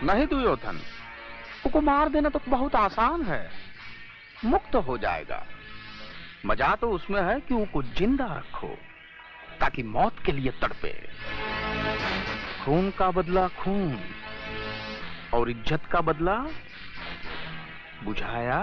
नहीं दुर्योधन, उसको मार देना तो बहुत आसान है, मुक्त हो जाएगा। मजा तो उसमें है कि उसको जिंदा रखो ताकि मौत के लिए तड़पे। खून का बदला खून और इज्जत का बदला बुझाया।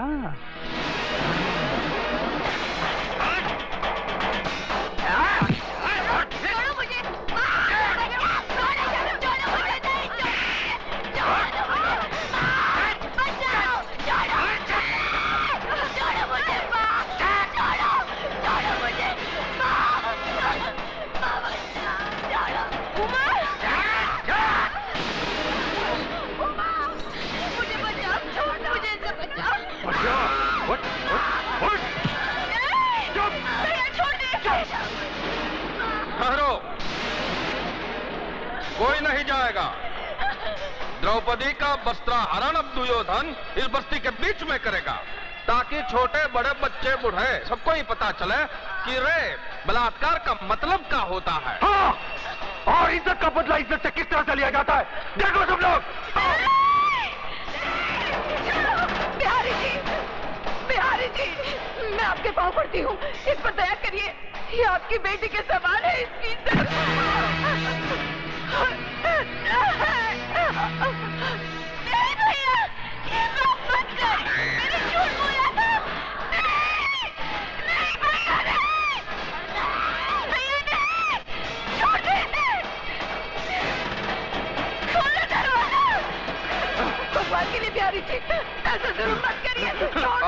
कोई नहीं जाएगा। द्रौपदी का वस्त्राहरण अब दुर्योधन इस बस्ती के बीच में करेगा, ताकि छोटे बड़े बच्चे बूढ़े सबको ही पता चले कि रे बलात्कार का मतलब क्या होता है। हाँ, और इज्जत का बदला इज्जत से किस तरह से लिया जाता है, देखो सब लोग। बिहारी जी, मैं आपके पाँव पड़ती हूँ, इस पर दया करिए। ये आपकी बेटी के सवाल है, इसकी इज्जत। नहीं भैया, ये बात मत कर, मैंने झूठ बोला था। नहीं भैया, नहीं भैया, नहीं, छोड़ दीजिए, खोलो दरवाजा। भगवान के लिए बिहारी जी, ऐसा जरूर मत करिए।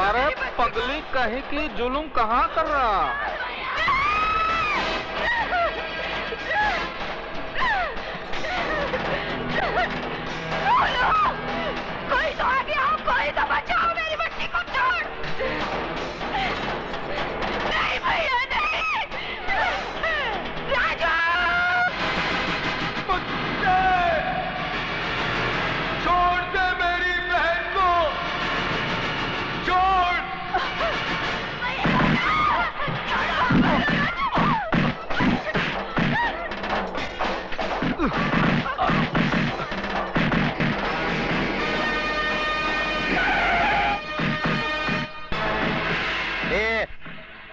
अरे पगली कहीं की जुलूम कहाँ कर रहा है? कोई तो आ गया, कोई तो बचाओ मेरी बच्ची को। छोड़। नहीं भैया, नहीं। राजू, छोड़ दे मेरी बहन को, छोड़।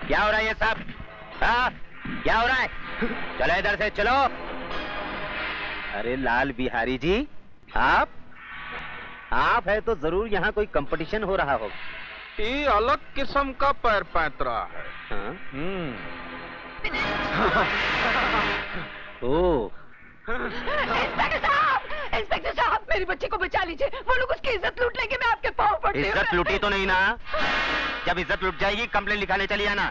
क्या हो रहा है ये सब? हाँ, क्या हो रहा है? चलो इधर से चलो। अरे लाल बिहारी जी, आप है तो जरूर यहाँ कोई कंपटीशन हो रहा होगा। ये अलग किस्म का पैर पैंतरा है। हाँ? ओह, इंस्पेक्टर साहब, मेरी बच्ची को बचा लीजिए। वो लोग उसकी इज्जत लूट लेंगे, मैं आपके पाँव पड़ती हूँ। इज्जत लूटी तो नहीं ना? जब इज्जत लूट जाएगी कंप्लेंट लिखाने चली आना।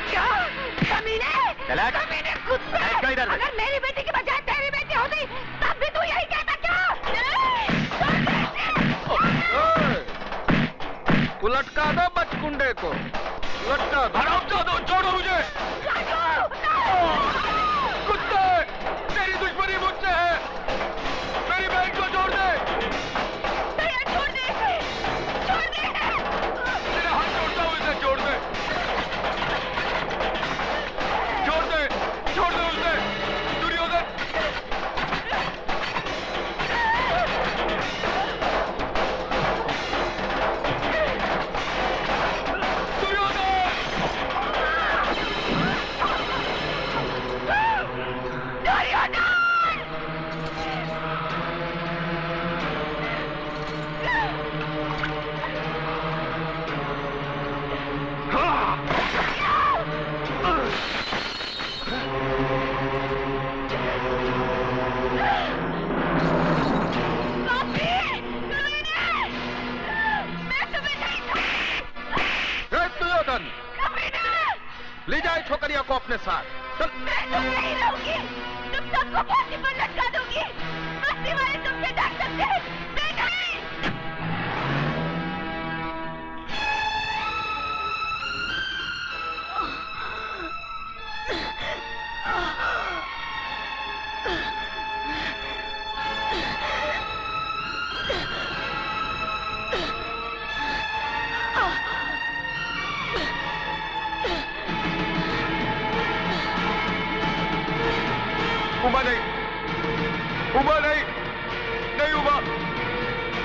क्या? कमीने? कमीने कुत्ते! इधर। अगर मेरी बेटी की बजाय तेरी बेटी होती, तब भी तू यही कहता क्या? लटका दो बचकुंडे को, लटका दो। छोड़ो मुझे। कुत्ते, तेरी दुश्मनी मुझसे है, मेरी बहन को छोड़ दे। छोड़ दे, छोड़ दे। तेरे हाथ छोड़ता हूँ, इसे छोड़ दे, छोड़ दे, छोड़ दे उसे। दुर्योधन,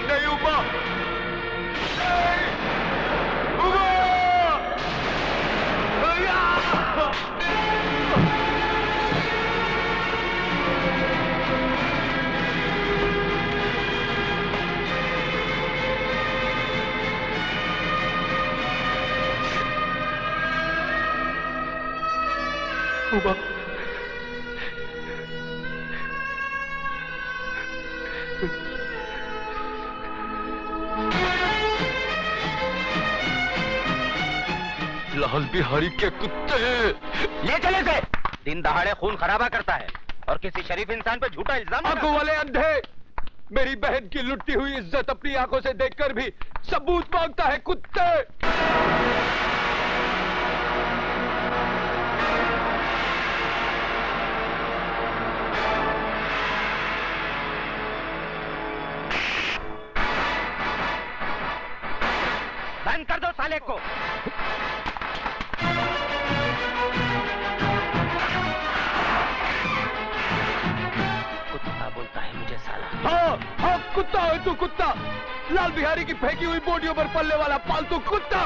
नहीं ऊपर। लाल बिहारी के कुत्ते ले चले से। दिन दहाड़े खून खराबा करता है और किसी शरीफ इंसान पर झूठा इल्जाम। आंखों वाले अंधे, मेरी बहन की लुटती हुई इज्जत अपनी आंखों से देखकर भी सबूत मांगता है कुत्ते। बंद कर दो साले को। कुत्ता बोलता है मुझे साला। हाँ हाँ कुत्ता है तू, कुत्ता। लाल बिहारी की फेंकी हुई बोटियों पर पलने वाला पालतू कुत्ता।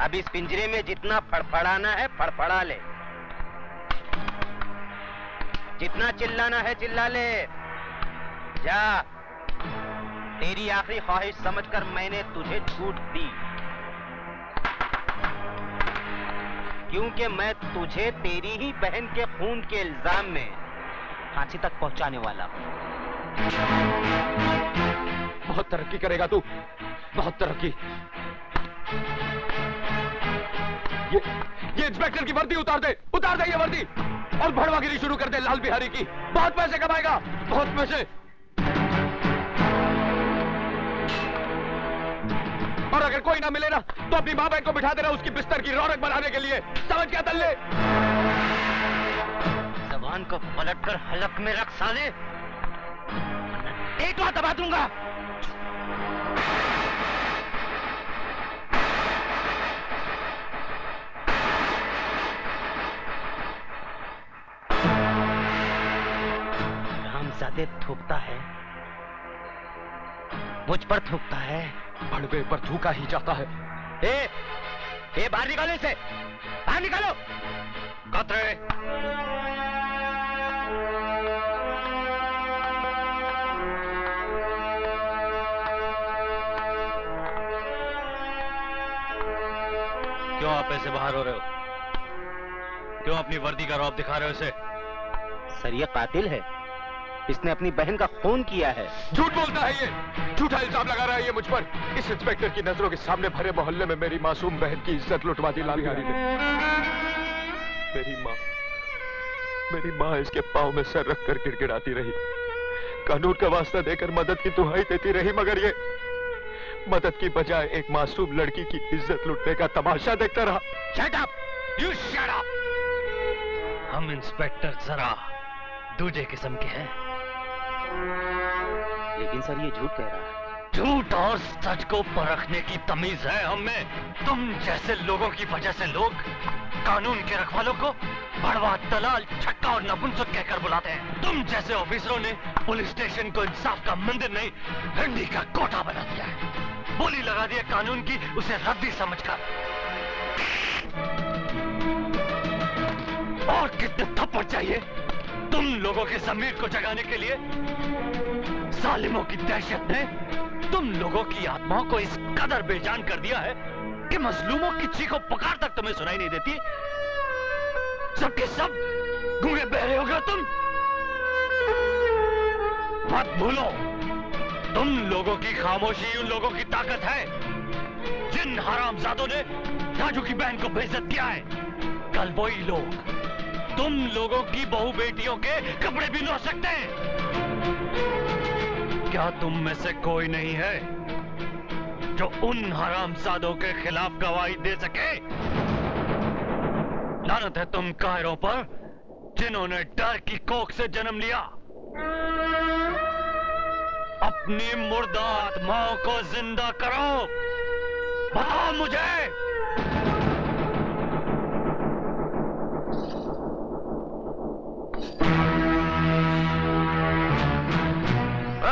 अब इस पिंजरे में जितना फड़फड़ाना है फड़फड़ा ले, जितना चिल्लाना है चिल्ला ले। जा, तेरी आखिरी ख्वाहिश समझकर मैंने तुझे छूट दी, क्योंकि मैं तुझे तेरी ही बहन के खून के इल्जाम में फांसी तक पहुंचाने वाला हूं। बहुत तरक्की करेगा तू, बहुत तरक्की। ये इंस्पेक्टर की वर्दी उतार दे, उतार दे ये वर्दी, और भड़वागिरी शुरू कर दे लाल बिहारी की। बहुत पैसे कमाएगा, बहुत पैसे। और अगर कोई ना मिले ना तो अपनी माँ बहन को बिठा देना उसकी बिस्तर की रौनक बनाने के लिए। समझ क्या दल्ले? जबान को पलटकर हलक में रख साले, एक बार दबा दूंगा। रामजादे थूकता है, मुझ पर थूकता है, भड़वे पर थूका ही जाता है। ए, बाहर निकालो इसे, बाहर निकालो। कतरे क्यों आप ऐसे बाहर हो रहे हो? क्यों अपनी वर्दी का रौब दिखा रहे हो इसे? सर ये कातिल है, इसने अपनी बहन का खून किया है। झूठ बोलता है ये, झूठा इल्जाम लगा रहा है ये मुझ पर। इस इंस्पेक्टर की नजरों के सामने भरे मोहल्ले में मेरी मासूम बहन की इज्जत लुटवा दी लाल बिहारी ने। मेरी माँ इसके पाँव में सर रखकर गिड़गिड़ाती रही, कानून का वास्ता देकर मदद की दुहाई देती रही, मगर ये मदद की बजाय एक मासूम लड़की की इज्जत लुटने का तमाशा देखता रहा। Shut up! You shut up! हम इंस्पेक्टर जरा दूजे किस्म के हैं। लेकिन सर ये झूठ कह रहा है। झूठ और सच को परखने की तमीज है हमें। तुम जैसे लोगों की वजह से लोग कानून के रखवालों को भड़वा, दलाल, छक्का और नपुंसक कहकर बुलाते हैं। तुम जैसे ऑफिसरों ने पुलिस स्टेशन को इंसाफ का मंदिर नहीं, रंडी का कोटा बना दिया है। बोली लगा दी है कानून की, उसे रद्दी समझकर। और कितने थप्पड़ चाहिए तुम लोगों के ज़मीर को जगाने के लिए? जालिमों की दहशत ने तुम लोगों की आत्माओं को इस कदर बेजान कर दिया है कि मजलूमों की चीखों पुकार तक तुम्हें सुनाई नहीं देती। सबके सब गूंगे बहरे हो गए तुम। मत भूलो, तुम लोगों की खामोशी उन लोगों की ताकत है जिन हरामजादों ने राजू की बहन को बेइज्जत किया है। कल वही लोग तुम लोगों की बहू बेटियों के कपड़े भी नोच सकते हैं। क्या तुम में से कोई नहीं है जो उन हरामजादों के खिलाफ गवाही दे सके? लानत है तुम कायरों पर जिन्होंने डर की कोख से जन्म लिया। अपनी मुर्दा आत्माओं को जिंदा करो। बताओ मुझे।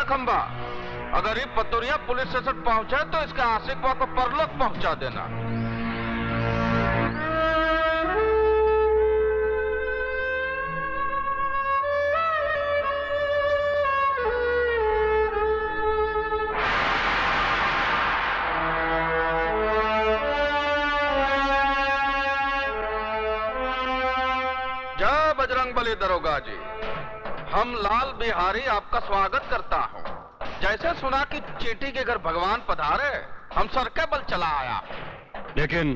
खंबा, अगर ये पतुरिया पुलिस स्टेशन पहुंचे तो इसके आशिकवा को परलोक पहुंचा देना। जय बजरंगबली दरोगा जी, हम लाल बिहारी आपका स्वागत करता हूँ। जैसे सुना कि चींटी के घर भगवान पधारे, हम सर के बल चला आया। लेकिन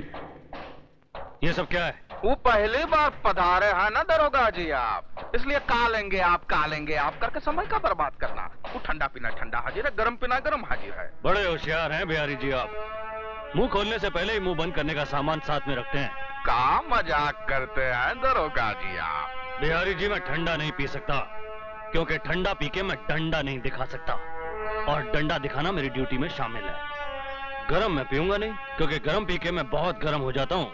ये सब क्या है? वो पहली बार पधारे हैं ना दरोगा जी आप, इसलिए कालेंगे आप करके समय का बर्बाद करना। वो ठंडा पीना ठंडा हाजिर है, गरम पीना गरम हाजिर है। बड़े होशियार हैं बिहारी जी आप। मुंह खोलने से पहले ही मुंह बंद करने का सामान साथ में रखते हैं। का मजाक करते हैं दरोगा जी आप? बिहारी जी मैं ठंडा नहीं पी सकता, क्योंकि ठंडा पी के मैं डंडा नहीं दिखा सकता, और डंडा दिखाना मेरी ड्यूटी में शामिल है। गरम मैं पीऊंगा नहीं, क्योंकि गरम पी के मैं बहुत गरम हो जाता हूँ,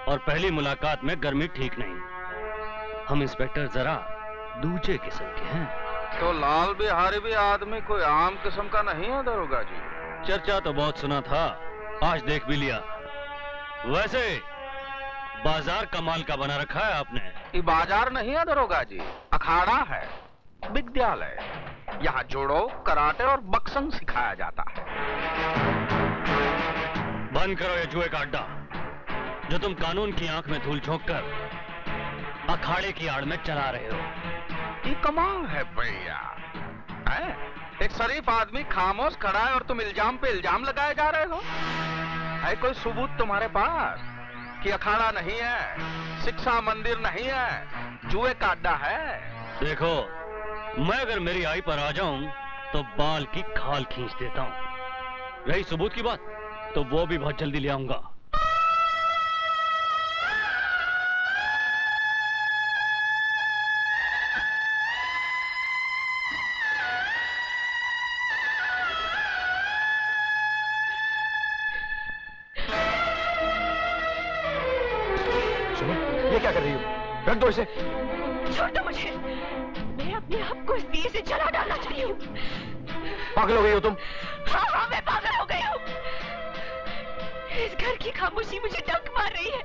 और पहली मुलाकात में गर्मी ठीक नहीं। हम इंस्पेक्टर जरा दूसरे किस्म के हैं। तो लाल बिहारी भी आदमी कोई आम किस्म का नहीं है दरोगा जी? चर्चा तो बहुत सुना था, आज देख भी लिया। वैसे बाजार कमाल का बना रखा है आपने। ये बाजार नहीं है दरोगा जी, अखाड़ा है, विद्यालय। यहाँ जोड़ो, कराटे और बक्संग सिखाया जाता है। बंद करो ये जुए का अड्डा, जो तुम कानून की आंख में धूल झोंक कर अखाड़े की आड़ में चला रहे हो। ये कमाल है भैया, एक शरीफ आदमी खामोश खड़ा है और तुम इल्जाम पे इल्जाम लगाए जा रहे हो। है कोई सबूत तुम्हारे पास कि अखाड़ा नहीं है, शिक्षा मंदिर नहीं है, जुए का अड्डा है? देखो, मैं अगर मेरी आई पर आ जाऊं तो बाल की खाल खींच देता हूं। रही सबूत की बात, तो वो भी बहुत जल्दी ले आऊंगा। ये क्या कर रही हो? रख दो इसे। छोड़ दो मुझे, मैं अपने आप को इस दिए से जला डालना चाहती हूँ। पागल हो गई हो तुम? हाँ, मैं पागल हो गई हूँ। इस घर की खामोशी मुझे डंक मार रही है,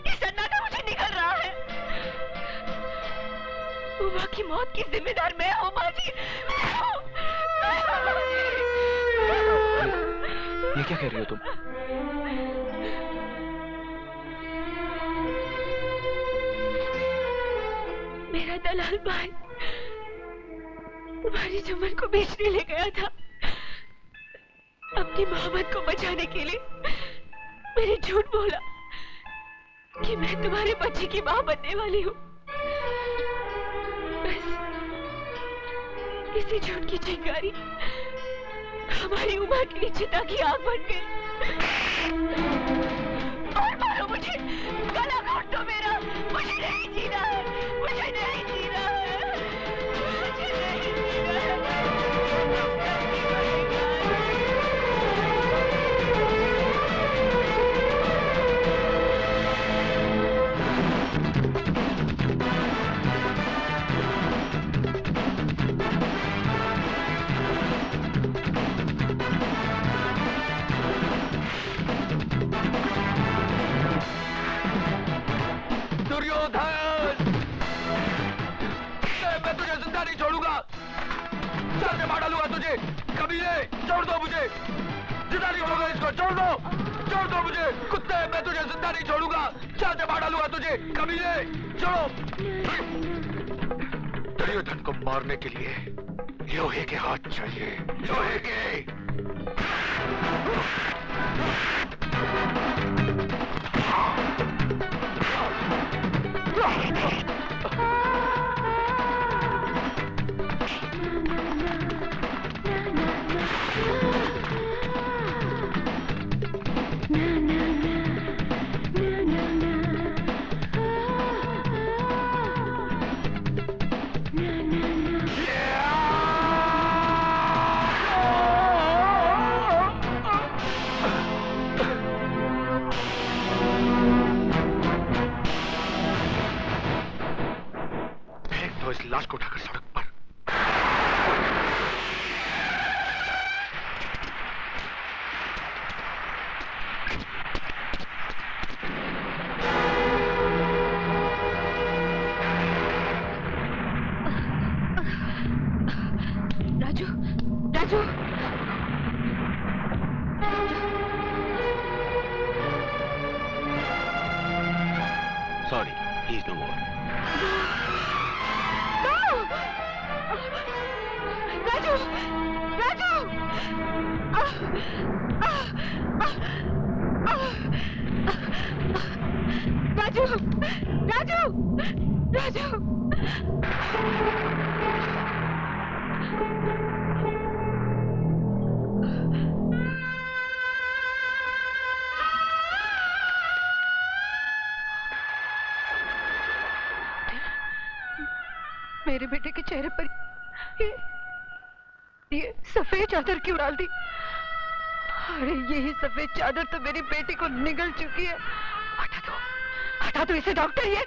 ये सन्नाटा मुझे निकल रहा है। उमा की मौत की जिम्मेदार मैं हूँ बाजी। ये क्या कह रही हो तुम? मेरा दलाल भाई तुम्हारी चमन को बेचने ले गया था। अपनी मोहब्बत को बचाने के लिए मैंने झूठ बोला कि मैं तुम्हारे बच्चे की मां बनने वाली हूँ। बस इसी झूठ की चिंगारी हमारी उम्र के लिए चिता की आग बन गई। और मारो मुझे, गला घोट दो मेरा, मुझे नहीं जीना है, मुझे नहीं जीना है, मुझे नहीं जीना है। मैं तुझे जिंदा नहीं छोड़ूंगा, सर से मार डालूंगा तुझे। कमीने, छोड़ दो मुझे, जिंदा नहीं छोड़ूंगा इसको, छोड़ दो मुझे कुत्ते। मैं तुझे जिंदा नहीं छोड़ूंगा, सर से मार डालूंगा तुझे। कमीने, छोड़ो। दुर्योधन को मारने के लिए लोहे के हाथ चाहिए, लोहे के। Raju, Raju, Sorry, he's no more. Raju, Raju, Raju, Raju, Raju. मेरे बेटे के चेहरे पर ये सफेद चादर क्यों डाल दी? अरे यही सफेद चादर तो मेरी बेटी को निगल चुकी है। हटा दो इसे डॉक्टर। ये